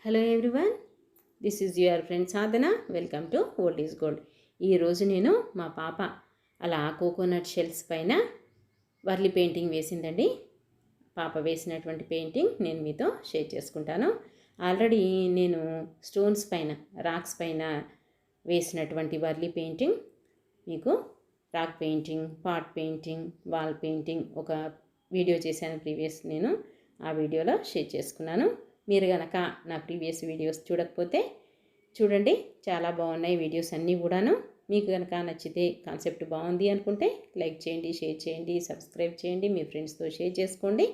Hello everyone, this is your friend Sadhana. Welcome to old is gold. ఈరోజు నేను మా పాప అలా కోకోనట్ షెల్స్ పైన వర్లీ పెయింటింగ్ వేసిందండి. పాప వేసినటువంటి పెయింటింగ్ నేను మీతో షేర్ చేసుకుంటాను. ఆల్రెడీ నేను స్టోన్స్ పైన, రాక్స్ పైన వేసినటువంటి వర్లీ పెయింటింగ్ మీకు rock painting, pot painting, wall painting ఒక వీడియో చేశాను ప్రీవియస్. నేను ఆ వీడియోలో షేర్ చేసుకున్నాను. మీరు కనుక నా ప్రీవియస్ వీడియోస్ చూడకపోతే చూడండి, చాలా బాగున్నాయి వీడియోస్ అన్నీ కూడాను. మీకు కనుక నచ్చితే, కాన్సెప్ట్ బాగుంది అనుకుంటే లైక్ చేయండి, షేర్ చేయండి, సబ్స్క్రైబ్ చేయండి, మీ ఫ్రెండ్స్తో షేర్ చేసుకోండి.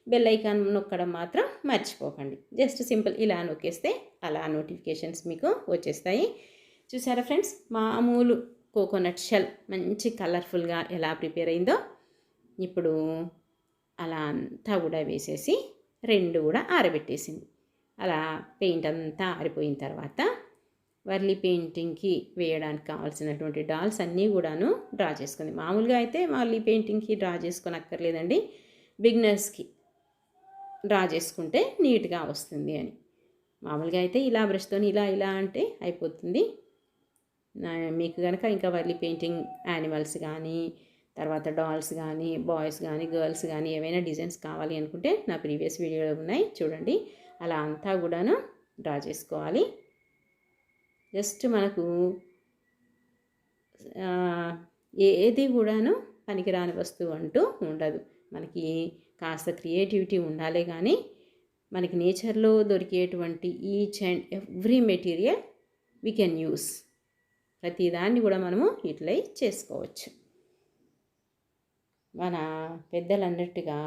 బెల్ ఐకాన్ నొక్కడం మాత్రం మర్చిపోకండి. జస్ట్ సింపుల్ ఇలా నొక్కేస్తే అలా నోటిఫికేషన్స్ మీకు వచ్చేస్తాయి. చూసారా ఫ్రెండ్స్, మామూలు కోకోనట్ షెల్ మంచి కలర్ఫుల్గా ఎలా ప్రిపేర్ అయిందో. ఇప్పుడు అలా అంతా కూడా వేసేసి రెండు కూడా ఆరబెట్టేసింది. అలా పెయింట్ అంతా ఆరిపోయిన తర్వాత వర్లీ పెయింటింగ్కి వేయడానికి కావాల్సినటువంటి డాల్స్ అన్నీ కూడాను డ్రా చేసుకుంది. మామూలుగా అయితే వర్లీ పెయింటింగ్కి డ్రా చేసుకొని అక్కర్లేదండి, బిగినర్స్కి డ్రా చేసుకుంటే నీట్గా వస్తుంది అని. మామూలుగా అయితే ఇలా బ్రష్తో ఇలా ఇలా అంటే అయిపోతుంది. మీకు కనుక ఇంకా వర్లీ పెయింటింగ్ యానిమల్స్ కానీ, తర్వాత డాల్స్ కానీ, బాయ్స్ కానీ, గర్ల్స్ కానీ ఏవైనా డిజైన్స్ కావాలి అనుకుంటే నా ప్రీవియస్ వీడియోలో ఉన్నాయి, చూడండి. అలా అంతా కూడాను డ్రా చేసుకోవాలి. జస్ట్ మనకు ఏది కూడాను పనికిరాని వస్తువు అంటూ ఉండదు. మనకి కాస్త క్రియేటివిటీ ఉండాలి, కానీ మనకి నేచర్లో దొరికేటువంటి each and every material we can use. ప్రతిదాన్ని కూడా మనము యూటిలైజ్ చేసుకోవచ్చు. మన పెద్దలు అన్నట్టుగా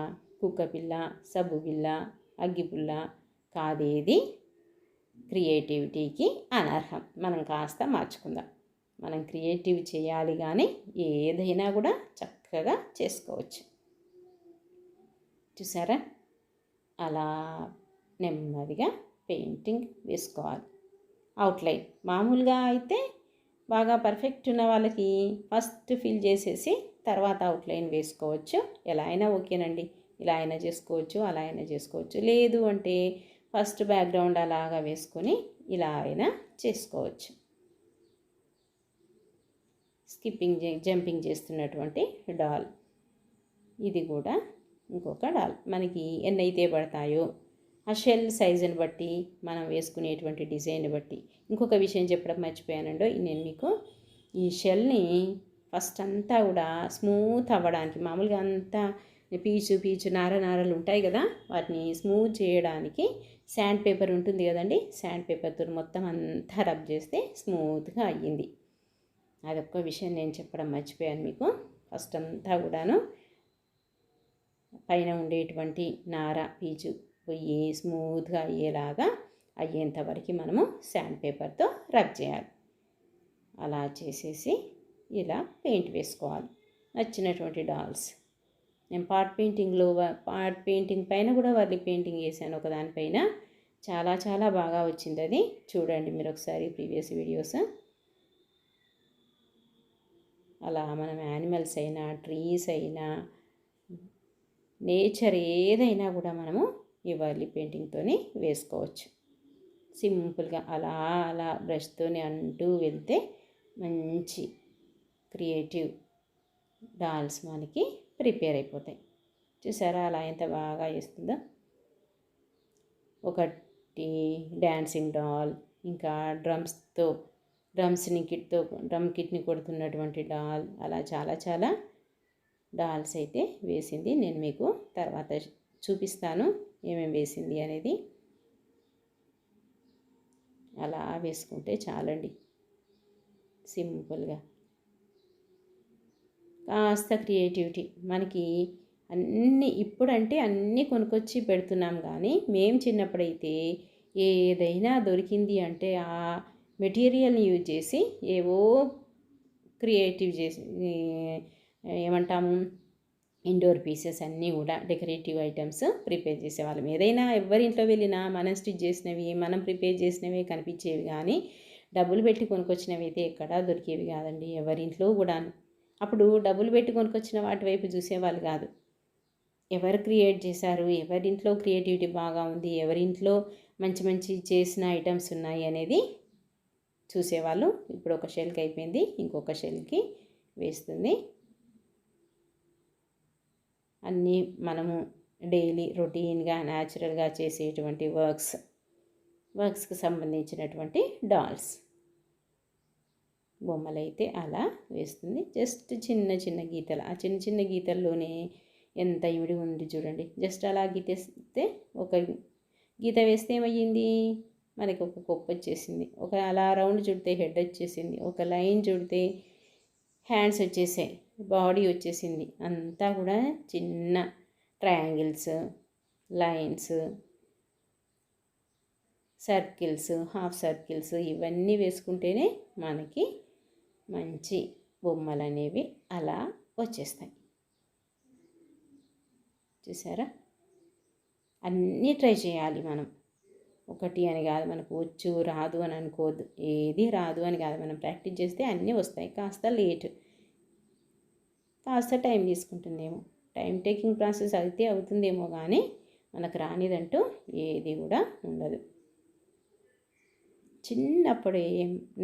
కుక్కపిల్ల, సబ్బు పిల్ల, అగ్గిపుల్ల కాదేది క్రియేటివిటీకి అనర్హం. మనం కాస్త మార్చుకుందాం. మనం క్రియేటివ్ చేయాలి, కానీ ఏదైనా కూడా చక్కగా చేసుకోవచ్చు. చూసారా, అలా నెమ్మదిగా పెయింటింగ్ వేసుకోవాలి. అవుట్లైన్ మామూలుగా అయితే బాగా పర్ఫెక్ట్ ఉన్న వాళ్ళకి ఫస్ట్ ఫిల్ చేసేసి తర్వాత అవుట్లైన్ వేసుకోవచ్చు. ఎలా అయినా ఓకేనండి, ఇలా అయినా చేసుకోవచ్చు, అలా అయినా చేసుకోవచ్చు. లేదు అంటే ఫస్ట్ బ్యాక్గ్రౌండ్ అలాగా వేసుకొని ఇలా అయినా చేసుకోవచ్చు. జంపింగ్ చేస్తున్నటువంటి డాల్, ఇది కూడా ఇంకొక డాల్. మనకి ఎన్నైతే పడతాయో ఆ షెల్ సైజుని బట్టి, మనం వేసుకునేటువంటి డిజైన్ బట్టి. ఇంకొక విషయం చెప్పడం మర్చిపోయానండో, నేను మీకు ఈ షెల్ని ఫస్ట్ అంతా కూడా స్మూత్ అవ్వడానికి, మామూలుగా అంతా పీచు నారలు ఉంటాయి కదా, వాటిని స్మూత్ చేయడానికి శాండ్ పేపర్ ఉంటుంది కదండి, శాండ్ పేపర్తో మొత్తం అంతా రబ్ చేస్తే స్మూత్గా అయ్యింది. అదొక్క విషయం నేను చెప్పడం మర్చిపోయాను మీకు. ఫస్ట్ అంతా కూడాను పైన ఉండేటువంటి నార, పీచు పోయి స్మూత్గా అయ్యేంతవరకు మనము శాండ్ పేపర్తో రబ్ చేయాలి. అలా చేసేసి ఇలా పెయింట్ వేసుకోవాలి. నచ్చినటువంటి డాల్స్. నేను పాట్ పెయింటింగ్ పైన కూడా వర్లీ పెయింటింగ్ వేసాను ఒకదానిపైన. చాలా చాలా బాగా వచ్చింది అది. చూడండి మీరు ఒకసారి ప్రీవియస్ వీడియోస్. అలా మనం యానిమల్స్ అయినా, ట్రీస్ అయినా, నేచర్ ఏదైనా కూడా మనము ఈ వర్లీ పెయింటింగ్తోనే వేసుకోవచ్చు. సింపుల్గా అలా అలా బ్రష్తోనే అంటూ వెళ్తే మంచి క్రియేటివ్ డాల్స్ మనకి ప్రిపేర్ అయిపోతాయి. చూసారా అలా ఎంత బాగా వేస్తుందో. ఒకటి డ్యాన్సింగ్ డాల్, ఇంకా డ్రమ్ కిట్ని కొడుతున్నటువంటి డాల్, అలా చాలా చాలా డాల్స్ అయితే వేసింది. నేను మీకు తర్వాత చూపిస్తాను ఏమేమి వేసింది అనేది. అలా వేసుకుంటే చాలండి, సింపుల్గా. కాస్త క్రియేటివిటీ మనకి ఇప్పుడంటే అన్నీ కొనుక్కొచ్చి పెడుతున్నాం, కానీ మేము చిన్నప్పుడైతే ఏదైనా దొరికింది అంటే ఆ మెటీరియల్ని యూజ్ చేసి ఏవో క్రియేటివ్ చేసి ఏమంటాము, ఇండోర్ పీసెస్ అన్నీ కూడా డెకరేటివ్ ఐటమ్స్ ప్రిపేర్ చేసేవాళ్ళం. ఏదైనా ఎవరింట్లో వెళ్ళినా మనం స్టిచ్ చేసినవి, మనం ప్రిపేర్ చేసినవి కనిపించేవి, కానీ డబ్బులు పెట్టి కొనుక్కొచ్చినవి అయితే ఎక్కడా దొరికేవి కాదండి ఎవరింట్లో కూడా. అప్పుడు డబ్బులు పెట్టి కొనుక్కొచ్చిన వాటి వైపు చూసేవాళ్ళు కాదు. ఎవరు క్రియేట్ చేశారు, ఎవరింట్లో క్రియేటివిటీ బాగా ఉంది, ఎవరింట్లో మంచి మంచి చేసిన ఐటమ్స్ ఉన్నాయి అనేది చూసేవాళ్ళు. ఇప్పుడు ఒక షెల్కి అయిపోయింది, ఇంకొక షెల్కి వేస్తుంది. అన్నీ మనము డైలీ రొటీన్గా న్యాచురల్గా చేసేటువంటి వర్క్స్కి సంబంధించినటువంటి డాల్స్ బొమ్మలైతే అలా వేస్తుంది. జస్ట్ చిన్న చిన్న గీతలు, ఆ చిన్న చిన్న గీతల్లోనే ఎంత ఇమిడి ఉంది చూడండి. జస్ట్ అలా గీతేస్తే, ఒక గీత వేస్తే ఏమయ్యింది, మనకి ఒక కొప్పు వచ్చేసింది. ఒక అలా రౌండ్ చుడితే హెడ్ వచ్చేసింది. ఒక లైన్ చుడితే హ్యాండ్స్ వచ్చేసాయి, బాడీ వచ్చేసింది. అంతా కూడా చిన్న triangles, lines, circles, half circles ఇవన్నీ వేసుకుంటేనే మనకి మంచి బొమ్మలు అనేవి అలా వచ్చేస్తాయి. చూసారా? అన్నీ ట్రై చేయాలి మనం. ఒకటి అని కాదు, మనకు వచ్చు రాదు అని అనుకోవద్దు. ఏది రాదు అని కాదు, మనం ప్రాక్టీస్ చేస్తే అన్నీ వస్తాయి. కాస్త లేట్, కాస్త టైం తీసుకుంటుందేమో, టైం టేకింగ్ ప్రాసెస్ అయితే అవుతుందేమో, కానీ మనకు రానిదంటూ ఏది కూడా ఉండదు. చిన్నప్పుడు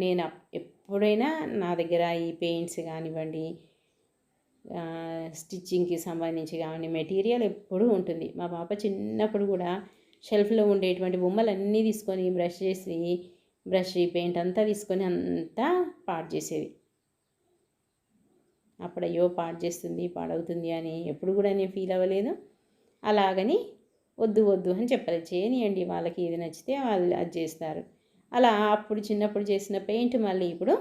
నేను ఎప్పుడైనా నా దగ్గర ఈ పెయింట్స్ కానివ్వండి, స్టిచ్చింగ్కి సంబంధించి కానీ మెటీరియల్ ఎప్పుడూ ఉంటుంది. మా పాప చిన్నప్పుడు కూడా షెల్ఫ్లో ఉండేటువంటి బొమ్మలన్నీ తీసుకొని బ్రష్ పెయింట్ అంతా తీసుకొని అంతా పాడు చేసేది. అప్పుడు అయ్యో పాడు చేస్తుంది, పాడవుతుంది అని ఎప్పుడు కూడా నేను ఫీల్ అవ్వలేదు. అలాగని వద్దు అని చెప్పలేదు. చేయనియండి, వాళ్ళకి ఏది నచ్చితే వాళ్ళు అది చేస్తారు. అలా అప్పుడు చిన్నప్పుడు చేసిన పెయింట్ మళ్ళీ ఇప్పుడు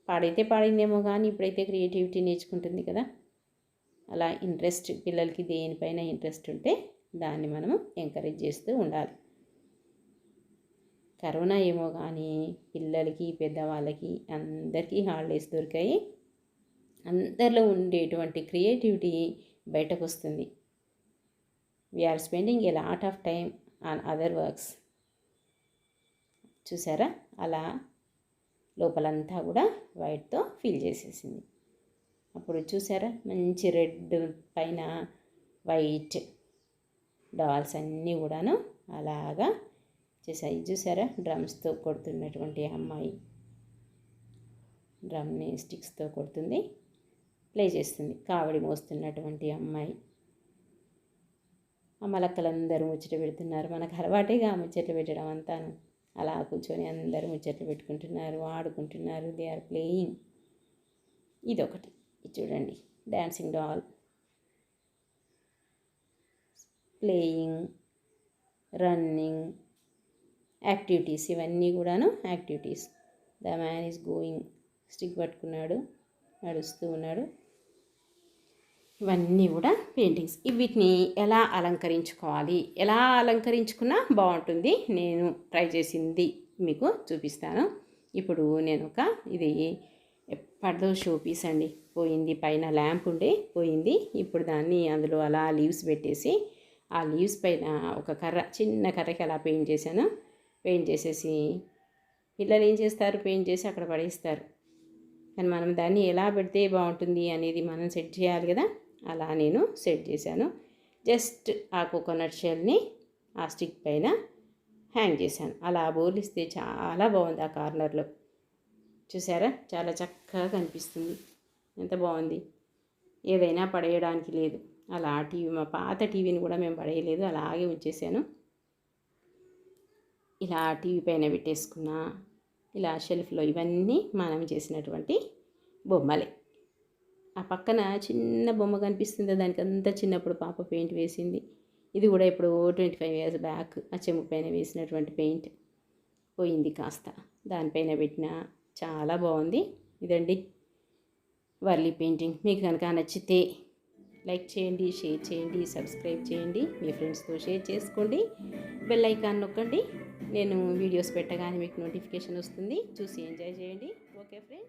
పాడైతే పాడిందేమో, కానీ ఇప్పుడైతే క్రియేటివిటీ నేర్చుకుంటుంది కదా. అలా ఇంట్రెస్ట్, పిల్లలకి దేనిపైన ఇంట్రెస్ట్ ఉంటే దాన్ని మనము ఎంకరేజ్ చేస్తూ ఉండాలి. కరోనా ఏమో కానీ పిల్లలకి, పెద్దవాళ్ళకి అందరికీ హాలిడేస్ దొరికాయి. అందరిలో ఉండేటువంటి క్రియేటివిటీ బయటకు వస్తుంది. We're spending a lot of time on other works. చూసారా? అలా లోపలంతా కూడా వైట్తో ఫిల్ చేసేసింది. అప్పుడు చూసారా, మంచి రెడ్ పైన వైట్ డాల్స్ అన్నీ కూడాను అలాగా చేసాయి. చూసారా? డ్రమ్స్తో కొడుతున్నటువంటి అమ్మాయి డ్రమ్ని స్టిక్స్తో కొడుతుంది, ప్లే చేస్తుంది. కావడి మోస్తున్నటువంటి అమ్మాయి. ఆ మలక్కలందరూ ముచ్చట పెడుతున్నారు. మనకు అలవాటేగా ముచ్చట్లు పెట్టడం అంతాను. అలా కూర్చొని అందరూ ముచ్చట్లు పెట్టుకుంటున్నారు, ఆడుకుంటున్నారు. They are playing. ఇదొకటి, ఇది చూడండి, dancing doll, playing, running activities. ఇవన్నీ కూడాను activities. The man is going, stick పట్టుకున్నాడు, నడుస్తూ ఉన్నాడు. ఇవన్నీ కూడా పెయింటింగ్స్. వీటిని ఎలా అలంకరించుకోవాలి, ఎలా అలంకరించుకున్నా బాగుంటుంది, నేను ట్రై చేసింది మీకు చూపిస్తాను. ఇప్పుడు నేను ఇది ఎప్పటిదో షో పీస్ అండి, పోయింది. పైన ల్యాంప్ ఉండే పోయింది. ఇప్పుడు దాన్ని అందులో అలా లీవ్స్ పెట్టేసి, ఆ లీవ్స్ పైన ఒక చిన్న కర్రకి అలా పెయింట్ చేశాను. పెయింట్ చేసేసి పిల్లలు ఏం చేస్తారు, పెయింట్ చేసి అక్కడ పడేస్తారు. కానీ మనం దాన్ని ఎలా పెడితే బాగుంటుంది అనేది మనం సెట్ చేయాలి కదా. అలా నేను సెట్ చేశాను. జస్ట్ ఆ కోకోనట్ షెల్ని ఆ స్టిక్ పైన హ్యాంగ్ చేశాను. అలా బోర్లిస్తే చాలా బాగుంది. ఆ కార్నర్లో చూసారా, చాలా చక్కగా కనిపిస్తుంది. ఎంత బాగుంది. ఏదైనా పడేయడానికి లేదు. అలా మా పాత టీవీని కూడా మేము పడేయలేదు, అలాగే ఉంచేసాను. ఇలా టీవీ పైన పెట్టేసుకున్నా. ఇలా షెల్ఫ్లో ఇవన్నీ మనం చేసినటువంటి బొమ్మలే. ఆ పక్కన చిన్న బొమ్మ కనిపిస్తుందో, దానికి అంతా చిన్నప్పుడు పాప పెయింట్ వేసింది. ఇది కూడా ఇప్పుడు 25 years బ్యాక్ ఆ చెంబు పైన వేసినటువంటి పెయింట్ పోయింది కాస్త, దానిపైన పెట్టిన. చాలా బాగుంది. ఇదండి వర్లీ పెయింటింగ్. మీకు కనుక నచ్చితే లైక్ చేయండి, షేర్ చేయండి, సబ్స్క్రైబ్ చేయండి, మీ ఫ్రెండ్స్తో షేర్ చేసుకోండి, బెల్ ఐకాన్ నొక్కండి. నేను వీడియోస్ పెట్టగానే మీకు నోటిఫికేషన్ వస్తుంది. చూసి ఎంజాయ్ చేయండి. Okay friends.